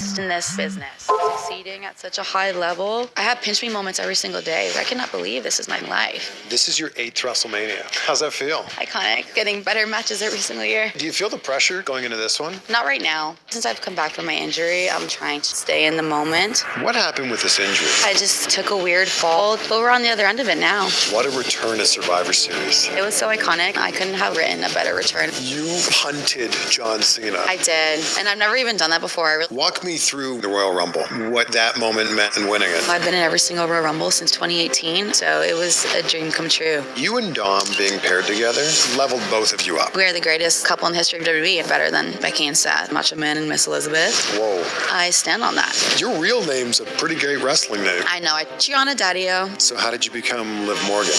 in this business, succeeding at such a high level. I have pinch me moments every single day. I cannot believe this is my life. This is your 8th WrestleMania. How's that feel? Iconic. Getting better matches every single year. Do you feel the pressure going into this one? Not right now. Since I've come back from my injury, I'm trying to stay in the moment. What happened with this injury? I just took a weird fall, but we're on the other end of it now. What a return to Survivor Series. It was so iconic. I couldn't have written a better return. You hunted John Cena. I did, and I've never even done that before. Walk me through the Royal Rumble, what that moment meant in winning it. I've been in every single Royal Rumble since 2018, so it was a dream come true. You and Dom being paired together leveled both of you up. We are the greatest couple in the history of WWE, and better than Becky and Seth, Macho Man and Miss Elizabeth. Whoa. I stand on that. Your real name's a pretty great wrestling name. I know. Gianna Daddio. So how did you become Liv Morgan?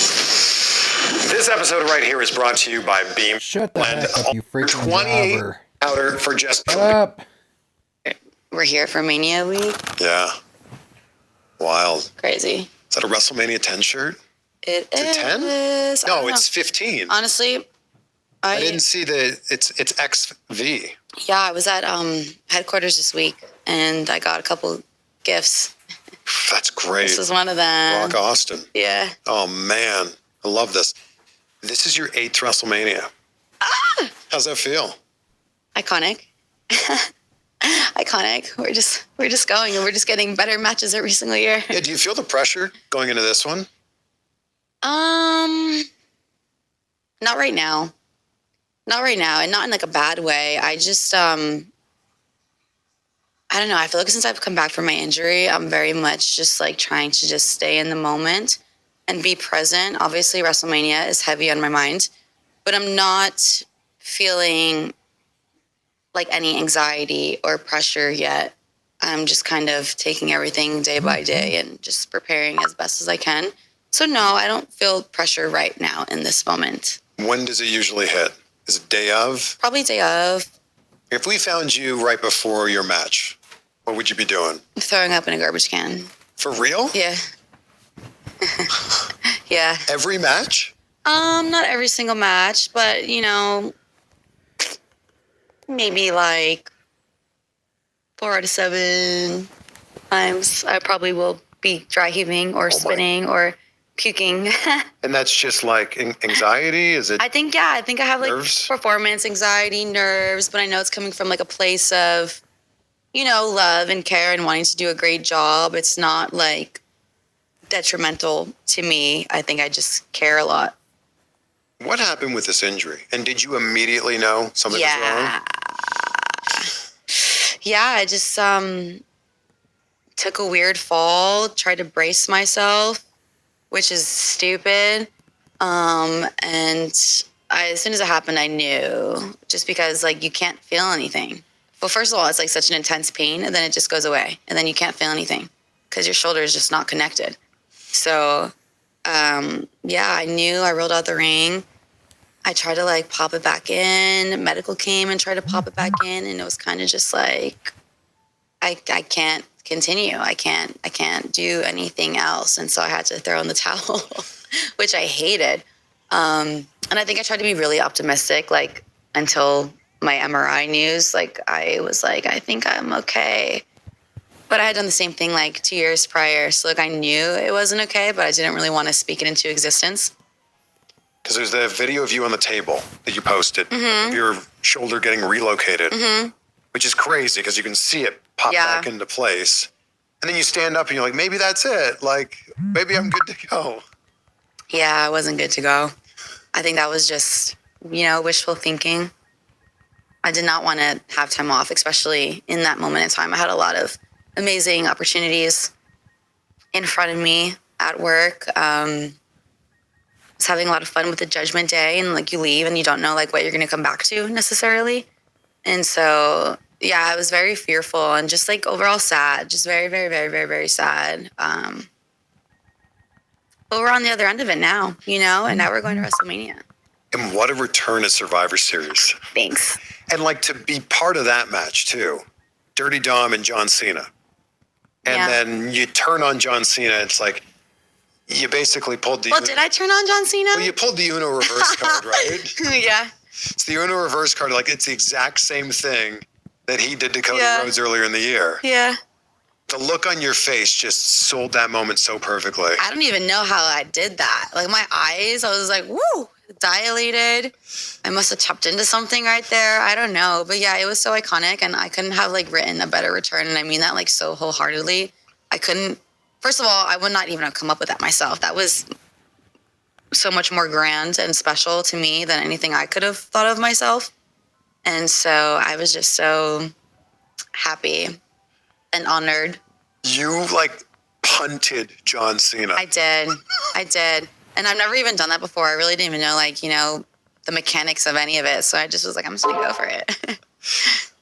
This episode right here is brought to you by Beam. Shut the heck up, you freaking 28 jobber. powder for just... Shut up. We're here for Mania Week. Yeah. Wild. Crazy. Is that a WrestleMania 10 shirt? It Is it 10? No, it's 15. Honestly, I didn't see it's XV. Yeah, I was at headquarters this week, and I got a couple gifts. That's great. This is one of them. Rock Austin. Yeah. Oh, man. I love this. This is your 8th WrestleMania. Ah! How's that feel? Iconic. Iconic. We're just going, and we're just getting better matches every single year. Yeah, do you feel the pressure going into this one? Not right now. Not right now, and not in like a bad way. I just, I don't know. I feel like since I've come back from my injury, I'm very much just like trying to just stay in the moment and be present. Obviously, WrestleMania is heavy on my mind, but I'm not feeling like any anxiety or pressure yet. I'm just kind of taking everything day by day and just preparing as best as I can. So no, I don't feel pressure right now in this moment. When does it usually hit? Is it day of? Probably day of. If we found you right before your match, what would you be doing? Throwing up in a garbage can. For real? Yeah. Yeah. Every match? Not every single match, but you know, maybe like 4 out of 7 times I probably will be dry heaving or spinning or puking. And that's just like anxiety? Is it? I think I have like nerves? Performance anxiety, nerves, but I know it's coming from like a place of, you know, love and care and wanting to do a great job. It's not like detrimental to me. I think I just care a lot. What happened with this injury? And did you immediately know something was wrong? Yeah, I just took a weird fall, tried to brace myself, which is stupid. And as soon as it happened, I knew, just because like you can't feel anything. Well, first of all, it's like such an intense pain, and then it just goes away, and then you can't feel anything because your shoulder is just not connected. So, yeah, I knew. I rolled out the ring. I tried to like pop it back in. Medical came and tried to pop it back in, and it was kind of just like, I can't continue. I can't do anything else, and so I had to throw in the towel, which I hated. And I think I tried to be really optimistic, like until my MRI news. Like I was like, I think I'm okay. But I had done the same thing like 2 years prior. So like I knew it wasn't okay, but I didn't really want to speak it into existence. Because there's the video of you on the table that you posted, of your shoulder getting relocated, which is crazy because you can see it pop back into place. And then you stand up and you're like, maybe that's it. Like, maybe I'm good to go. Yeah, I wasn't good to go. I think that was just, you know, wishful thinking. I did not want to have time off, especially in that moment in time. I had a lot of amazing opportunities in front of me at work. I was having a lot of fun with the Judgment Day, and like you leave and you don't know like what you're going to come back to necessarily. And so, yeah, I was very fearful and just like overall sad, just very, very, very, very, very sad. But we're on the other end of it now, you know, and now we're going to WrestleMania. And what a return to Survivor Series. Thanks. And like to be part of that match too. Dirty Dom and John Cena. And then you turn on John Cena, it's like, you basically pulled the... Well, did I turn on John Cena? Well, you pulled the Uno reverse card, right? Yeah. It's the Uno reverse card. Like, it's the exact same thing. that he did to Cody Yeah. Rhodes earlier in the year. Yeah. The look on your face just sold that moment so perfectly. I don't even know how I did that. Like my eyes, I was like, woo, dilated. I must have tapped into something right there. I don't know. But yeah, it was so iconic and I couldn't have like written a better return. And I mean that like so wholeheartedly. I couldn't, first of all, I would not even have come up with that myself. That was so much more grand and special to me than anything I could have thought of myself. And so I was just so happy and honored. You like punted John Cena. I did. And I've never even done that before. I really didn't even know like, you know, the mechanics of any of it. So I just was like, I'm just gonna go for it.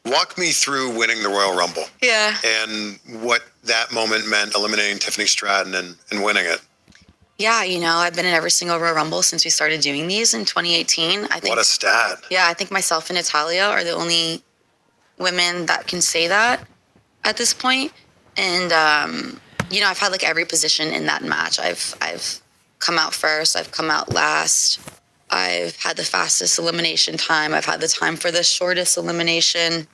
Walk me through winning the Royal Rumble. Yeah. And what that moment meant, eliminating Tiffany Stratton and winning it. Yeah, you know, I've been in every single Royal Rumble since we started doing these in 2018. I think. What a stat. Yeah, I think myself and Natalia are the only women that can say that at this point. And you know, I've had like every position in that match. I've come out first, I've come out last. I've had the fastest elimination time. I've had the time for the shortest elimination.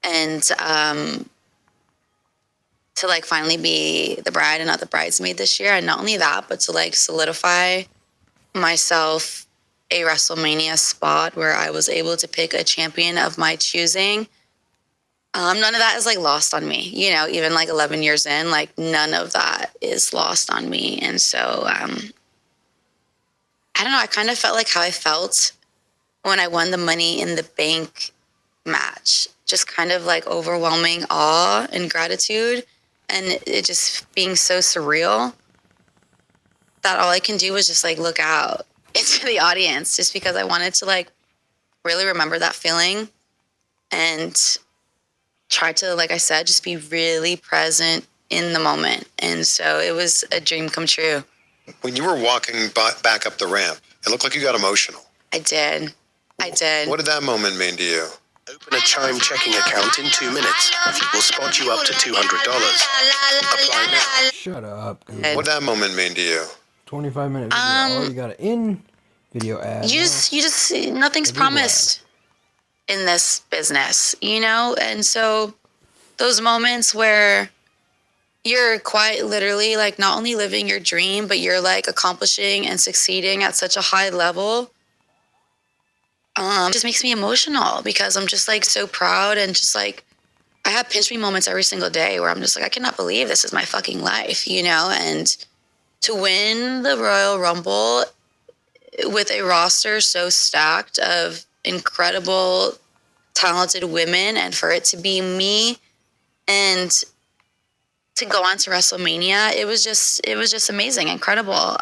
And to like finally be the bride and not the bridesmaid this year. And not only that, but to like solidify myself a WrestleMania spot where I was able to pick a champion of my choosing. None of that is like lost on me, you know, even like 11 years in, like none of that is lost on me. And so, I don't know, I kind of felt like how I felt when I won the Money in the Bank match, just kind of like overwhelming awe and gratitude. And it just being so surreal that all I can do was just like look out into the audience just because I wanted to like really remember that feeling and try to, like I said, just be really present in the moment. And so it was a dream come true. When you were walking back up the ramp, it looked like you got emotional. I did. What did that moment mean to you? Open a Chime checking account in 2 minutes. We'll spot you up to $200. Apply now. Shut up. What did that moment mean to you? 25 minutes. You got an video ad. You just nothing's promised in this business, you know? And so those moments where you're quite literally like not only living your dream, but you're like accomplishing and succeeding at such a high level, just makes me emotional because I'm just like so proud and just like I have pinch me moments every single day where I'm just like, I cannot believe this is my fucking life, you know? And to win the Royal Rumble with a roster so stacked of incredible, talented women and for it to be me and to go on to WrestleMania, it was just amazing, incredible.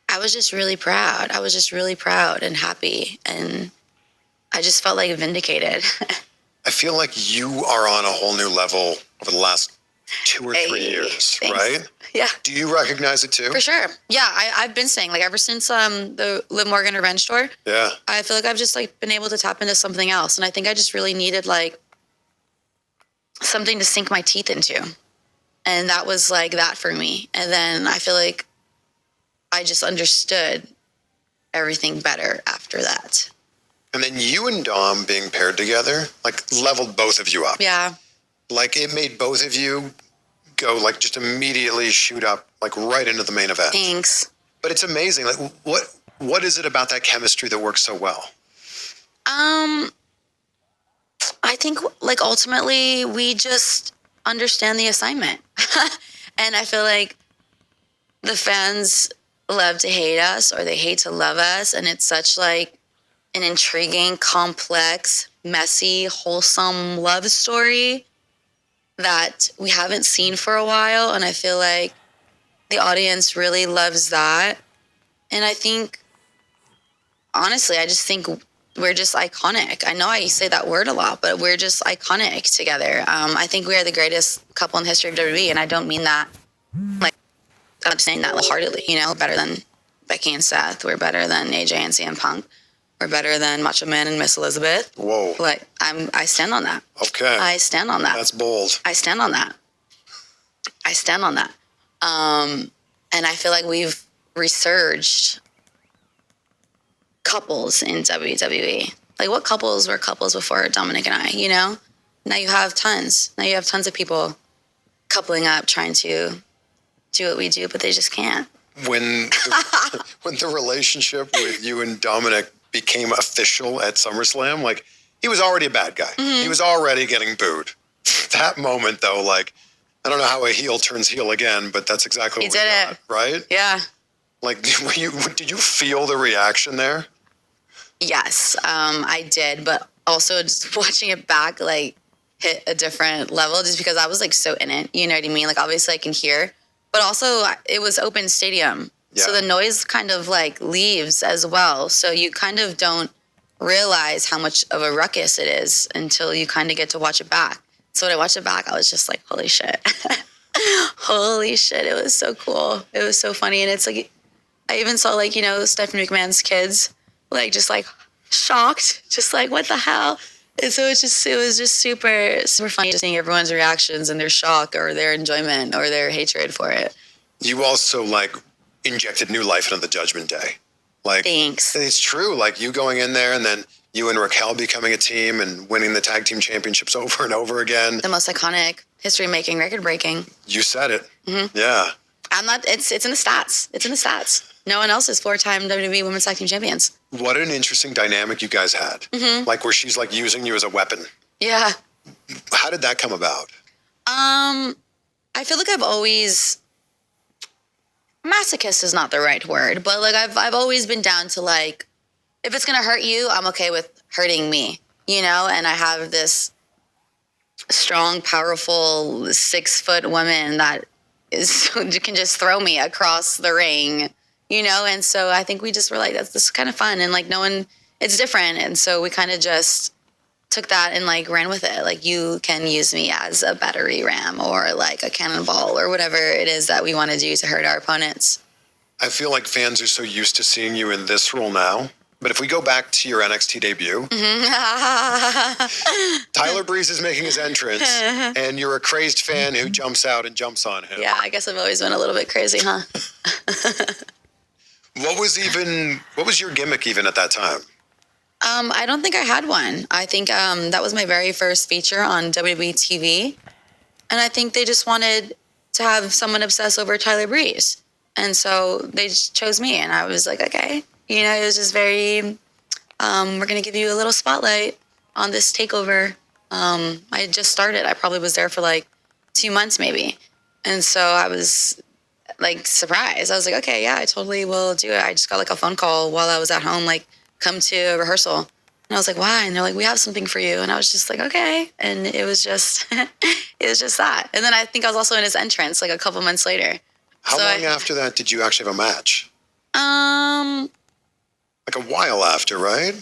I was just really proud. I was just really proud and happy. And I just felt like vindicated. I feel like you are on a whole new level over the last 2 or 3 years, thanks. right? Yeah. Do you recognize it too? For sure. Yeah, I've been saying like ever since the Liv Morgan Revenge tour, Yeah. I feel like I've just like been able to tap into something else. And I think I just really needed like something to sink my teeth into. And that was like that for me. And then I feel like I just understood everything better after that. And then you and Dom being paired together, like leveled both of you up. Yeah. Like it made both of you go like just immediately shoot up like right into the main event. Thanks. But it's amazing. Like what is it about that chemistry that works so well? I think like ultimately we just understand the assignment. And I feel like the fans love to hate us or they hate to love us. And it's such like an intriguing, complex, messy, wholesome love story that we haven't seen for a while. And I feel like the audience really loves that. And I think, honestly, I just think we're just iconic. I know I say that word a lot, but we're just iconic together. I think we are the greatest couple in the history of WWE. And I don't mean that like, I'm saying that heartedly, you know, better than Becky and Seth. We're better than AJ and CM Punk. We're better than Macho Man and Miss Elizabeth. Whoa. Like, I stand on that. Okay. I stand on that. That's bold. I stand on that. I stand on that. And I feel like we've resurged couples in WWE. Like, what couples were couples before Dominik and I, you know? Now you have tons. Now you have tons of people coupling up, trying to do what we do, but they just can't. When the relationship with you and Dominik became official at SummerSlam, like, he was already a bad guy. He was already getting booed. That moment, though, like, I don't know how a heel turns heel again, but that's exactly what we got, right? Yeah. Like, did you feel the reaction there? Yes, I did, but also just watching it back, like, hit a different level just because I was, like, so in it, you know what I mean? Like, obviously I can hear, but also it was open stadium, so the noise kind of, like, leaves as well, so you kind of don't realize how much of a ruckus it is until you kind of get to watch it back. So when I watched it back, I was just like, holy shit. Holy shit, it was so cool. It was so funny, and it's like, I even saw, like, you know, Stephanie McMahon's kids, like, just, like, shocked, just like, what the hell? And so it was just super, super funny just seeing everyone's reactions and their shock or their enjoyment or their hatred for it. You also, like, injected new life into the Judgment Day. Like, thanks. It's true. Like, you going in there and then you and Raquel becoming a team and winning the tag team championships over and over again. The most iconic, history-making, record-breaking. You said it. Yeah. I'm not, it's in the stats. It's in the stats. No one else is 4-time WWE Women's Tag Team Champions. What an interesting dynamic you guys had. Like, where she's, like, using you as a weapon. Yeah. How did that come about? I feel like I've always, masochist is not the right word, but, like, I've always been down to, like, if it's going to hurt you, I'm okay with hurting me, you know? And I have this strong, powerful 6-foot woman that can just throw me across the ring, you know? And so I think we just were like, this is kind of fun. And, like, no one, it's different. And so we kind of just took that and, like, ran with it. Like, you can use me as a battery ram or, like, a cannonball or whatever it is that we want to do to hurt our opponents. I feel like fans are so used to seeing you in this role now. But if we go back to your NXT debut, Tyler Breeze is making his entrance, and you're a crazed fan who jumps out and jumps on him. Yeah, I guess I've always been a little bit crazy, huh? What was your gimmick even at that time? I don't think I had one. I think that was my very first feature on WWE TV. And I think they just wanted to have someone obsess over Tyler Breeze. And so they just chose me, and I was like, okay. You know, it was just very, we're going to give you a little spotlight on this takeover. I had just started. I probably was there for, like, 2 months maybe. And so I was, like, surprised. I was like, okay, yeah, I totally will do it. I just got, like, a phone call while I was at home, like, come to a rehearsal. And I was like, why? And they're like, we have something for you. And I was just like, okay. And it was just, it was just that. And then I think I was also in his entrance, like, a couple months later. How long after that did you actually have a match? Like a while after, right?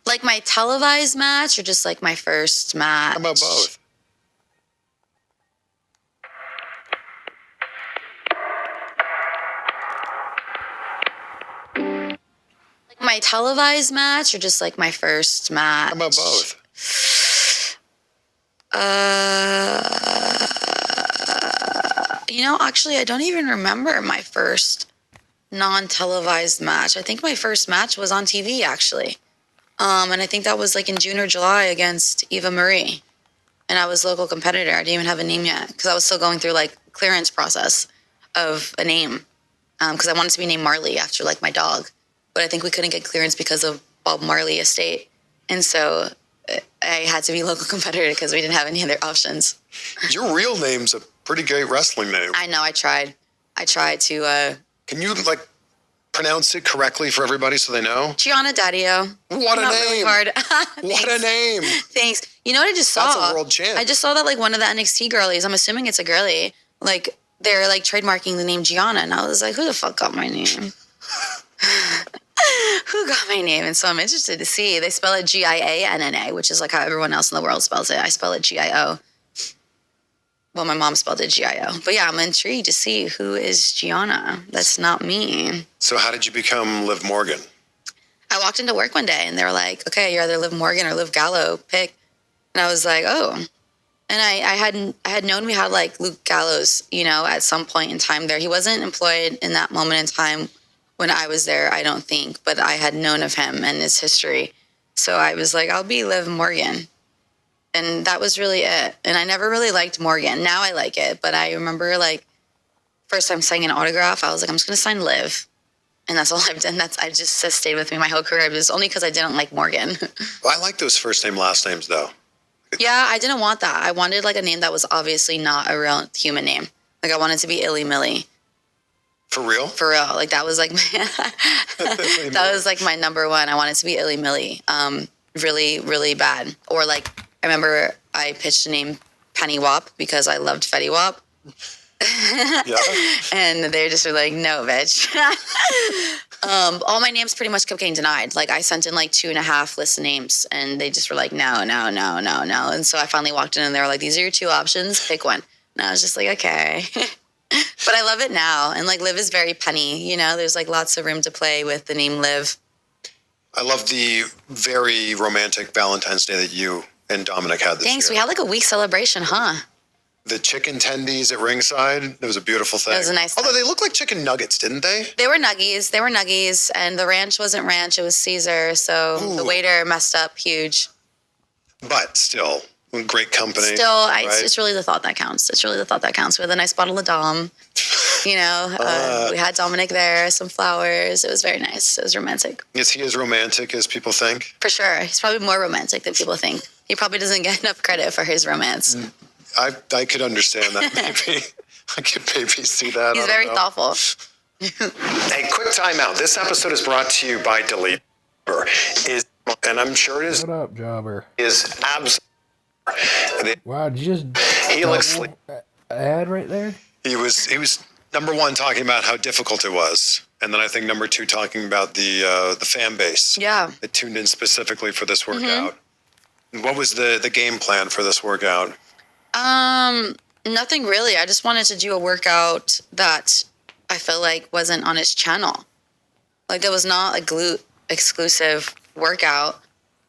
Like my televised match or just like my first match? How about both? Like my televised match or just like my first match? How about both? You know, actually, I don't even remember my first non-televised match. I think my first match was on TV, actually. And I think that was like in June or July against Eva Marie. And I was local competitor. I didn't even have a name yet because I was still going through like clearance process of a name. Because I wanted to be named Marley after like my dog. But I think we couldn't get clearance because of Bob Marley estate. And so I had to be local competitor because we didn't have any other options. Your real name's a pretty great wrestling name. I know, I tried to... Can you, like, pronounce it correctly for everybody so they know? Gianna Daddio. What a name. Really hard. What a name. Thanks. You know what I just saw? That's a world champ. I just saw that, like, one of the NXT girlies, I'm assuming it's a girlie, like, they're, like, trademarking the name Gianna. And I was like, who the fuck got my name? Who got my name? And so I'm interested to see. They spell it Gianna, which is, like, how everyone else in the world spells it. I spell it Gio. Well, my mom spelled it Gio. But yeah, I'm intrigued to see who is Gianna. That's not me. So how did you become Liv Morgan? I walked into work one day and they were like, okay, you're either Liv Morgan or Liv Gallo, pick. And I was like, oh. And I had known we had like Luke Gallows, you know, at some point in time there. He wasn't employed in that moment in time when I was there, I don't think, but I had known of him and his history. So I was like, I'll be Liv Morgan. And that was really it. And I never really liked Morgan. Now I like it. But I remember, like, first time signing an autograph, I was like, I'm just going to sign Liv. And that's all I've done. I just stayed with me my whole career. It was only because I didn't like Morgan. Well, I like those first name, last names, though. Yeah, I didn't want that. I wanted, like, a name that was obviously not a real human name. Like, I wanted to be Illy Millie. For real? For real. Like, that was, like, that was, like, my number one. I wanted to be Illy Millie. Really, really bad. Or, like, I remember I pitched the name Penny Wap because I loved Fetty Wap. Yeah. And they just were like, no, bitch. All my names pretty much kept getting denied. Like, I sent in like 2.5 lists of names, and they just were like, no. And so I finally walked in, and they were like, these are your 2 options. Pick one. And I was just like, okay. But I love it now. And like, Liv is very Penny. You know, there's like lots of room to play with the name Liv. I love the very romantic Valentine's Day that you and Dominik had this Thanks. year. We had like a week celebration, huh? The chicken tendies at ringside, it was a beautiful thing. It was a nice Although thing. they look like chicken nuggets, didn't they? They were nuggies, and the ranch wasn't ranch, it was Caesar, so Ooh. the waiter messed up huge. But still, great company. Still, right? it's really the thought that counts. It's really the thought that counts. We had a nice bottle of Dom. You know, we had Dominik there, some flowers. It was very nice. It was romantic. Is he as romantic as people think? For sure. He's probably more romantic than people think. He probably doesn't get enough credit for his romance. I could understand that maybe. I could maybe see that. He's very thoughtful. Hey, quick timeout. This episode is brought to you by Delete. And I'm sure it is. What up, Jobber? Is absolutely. Wow, did you just Helix. ad right there? He was number one talking about how difficult it was, and then I think number 2 talking about the fan base. Yeah. That tuned in specifically for this workout. What was the game plan for this workout? Nothing really. I just wanted to do a workout that I feel like wasn't on his channel. Like, there was not a glute exclusive workout.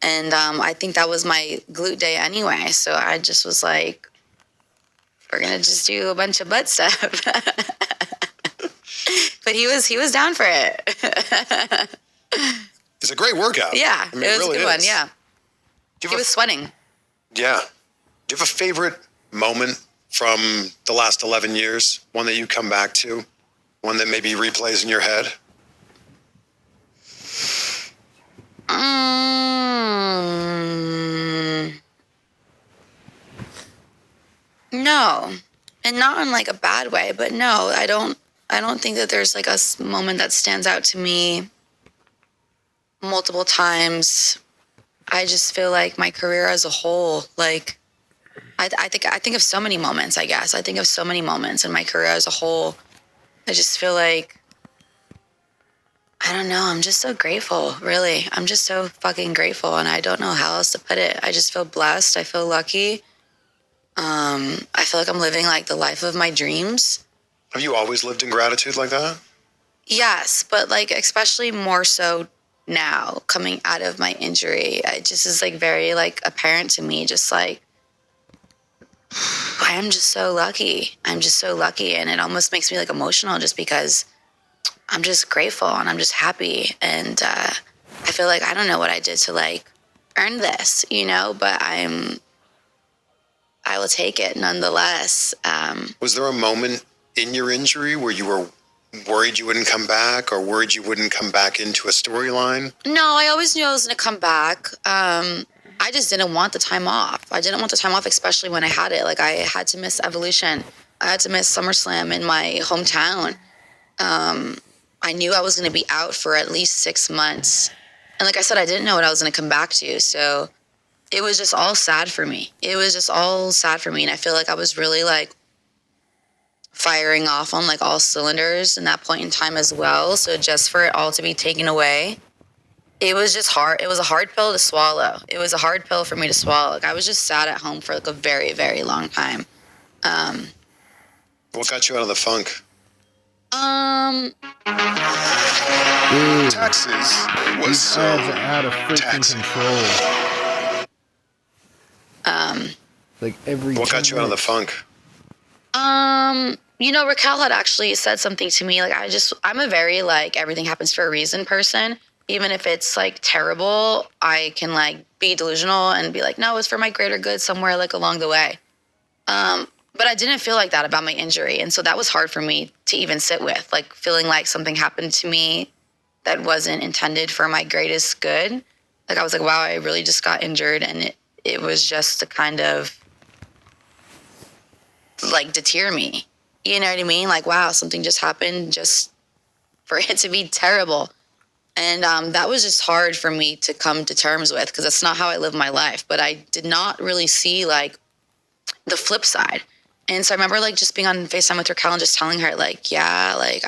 And I think that was my glute day anyway. So I just was like, we're going to just do a bunch of butt stuff. But he was down for it. It's a great workout. Yeah, I mean, it was really a good one. is. Yeah. He was sweating. Yeah. Do you have a favorite moment from the last 11 years? One that you come back to? One that maybe replays in your head? No, and not in like a bad way, but no, I don't think that there's like a moment that stands out to me multiple times. I just feel like my career as a whole, like I think of so many moments, I guess. I think of so many moments in my career as a whole. I just feel like, I don't know, I'm just so grateful, really. I'm just so fucking grateful, and I don't know how else to put it. I just feel blessed. I feel lucky. I feel like I'm living like the life of my dreams. Have you always lived in gratitude like that? Yes, but like especially more so now, coming out of my injury. It just is like very like apparent to me, just like, I'm just so lucky. I'm just so lucky, and it almost makes me like emotional just because I'm just grateful and I'm just happy, and I feel like I don't know what I did to like earn this, you know, but I will take it nonetheless. Was there a moment in your injury where you were worried you wouldn't come back, or worried you wouldn't come back into a storyline? No, I always knew I was going to come back. I just didn't want the time off. I didn't want the time off, especially when I had it. Like, I had to miss Evolution. I had to miss SummerSlam in my hometown. I knew I was going to be out for at least 6 months. And like I said, I didn't know what I was going to come back to. So it was just all sad for me. It was just all sad for me. And I feel like I was really like firing off on like all cylinders in that point in time as well. So just for it all to be taken away, it was just hard. It was a hard pill to swallow. It was a hard pill for me to swallow. Like, I was just sad at home for like a very, very long time. What got you out of the funk? Taxes was These so ads are out of freaking control. Like every. What got you out of the funk? You know, Raquel had actually said something to me. Like, I'm a very like everything happens for a reason person. even if it's like terrible, I can like be delusional and be like, no, it's for my greater good somewhere like along the way. But I didn't feel like that about my injury. And so that was hard for me to even sit with, like feeling like something happened to me that wasn't intended for my greatest good. Like I was like, wow, I really just got injured. And it was just to kind of like deter me. You know what I mean? Like, wow, something just happened just for it to be terrible. And that was just hard for me to come to terms with because that's not how I live my life. But I did not really see like the flip side. And so I remember like just being on FaceTime with Raquel and just telling her like, yeah, like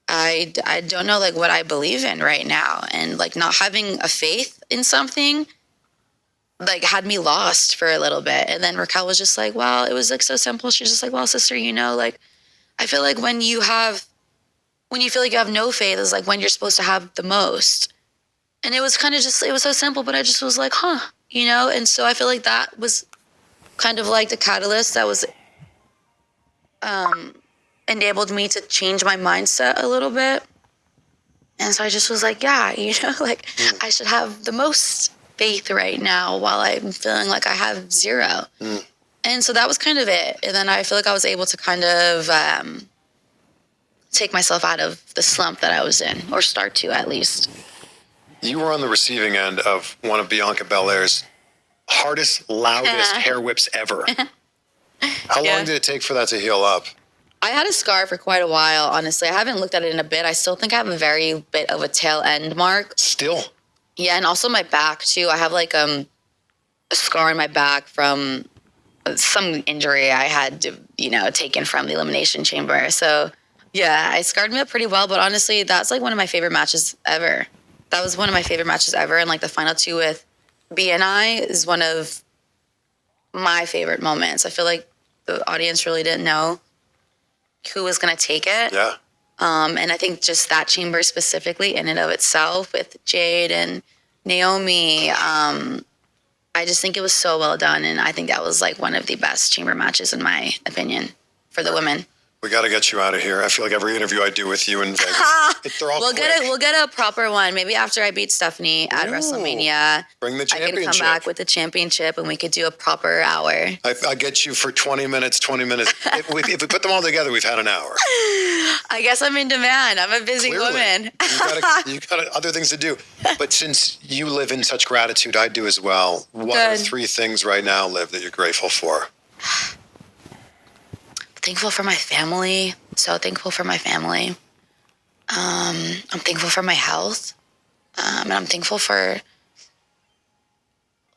I don't know like what I believe in right now. And like not having a faith in something like had me lost for a little bit. And then Raquel was just like, well, it was like so simple. She's just like, well, sister, you know, like I feel like when you feel like you have no faith is like when you're supposed to have the most. And it was kind of just, it was so simple, but I just was like, huh, you know? And so I feel like that was kind of like the catalyst that was enabled me to change my mindset a little bit. And so I just was like, yeah, you know, like I should have the most faith right now while I'm feeling like I have zero. And so that was kind of it. And then I feel like I was able to kind of take myself out of the slump that I was in, or start to at least. You were on the receiving end of one of Bianca Belair's hardest, loudest hair whips ever. How long did it take for that to heal up? I had a scar for quite a while, honestly. I haven't looked at it in a bit. I still think I have a very bit of a tail end mark. Still? Yeah, and also my back, too. I have, like, a scar on my back from some injury I had, taken from the Elimination Chamber. So, yeah, I scarred me up pretty well. But honestly, that's, like, one of my favorite matches ever. That was one of my favorite matches ever. And, like, the final two with BNI is one of my favorite moments. I feel like the audience really didn't know who was going to take it. Yeah. And I think just that chamber specifically in and of itself with Jade and Naomi, I just think it was so well done. And I think that was like one of the best chamber matches in my opinion for the women. We got to get you out of here. I feel like every interview I do with you in Vegas, they're all we'll get a proper one. Maybe after I beat Stephanie at WrestleMania. Bring the championship. I can come back with the championship and we could do a proper hour. I'll get you for 20 minutes. if we put them all together, we've had an hour. I guess I'm in demand. I'm a busy woman. You got other things to do. But since you live in such gratitude, I do as well. What are 3 things right now, Liv, that you're grateful for? Thankful for my family. So thankful for my family. I'm thankful for my health. And I'm thankful for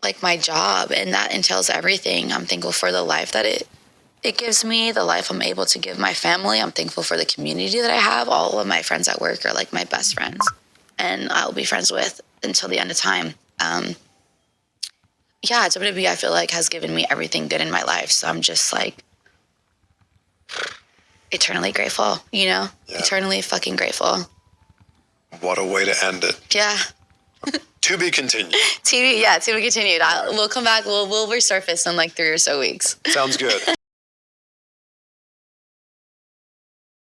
like my job, and that entails everything. I'm thankful for the life that it gives me, the life I'm able to give my family. I'm thankful for the community that I have. All of my friends at work are like my best friends, and I'll be friends with until the end of time. WWE, I feel like, has given me everything good in my life. So I'm just like eternally grateful, eternally fucking grateful. What a way to end it. Yeah. To be continued. To be continued. We'll come back. We'll resurface in like 3 or so weeks. Sounds good.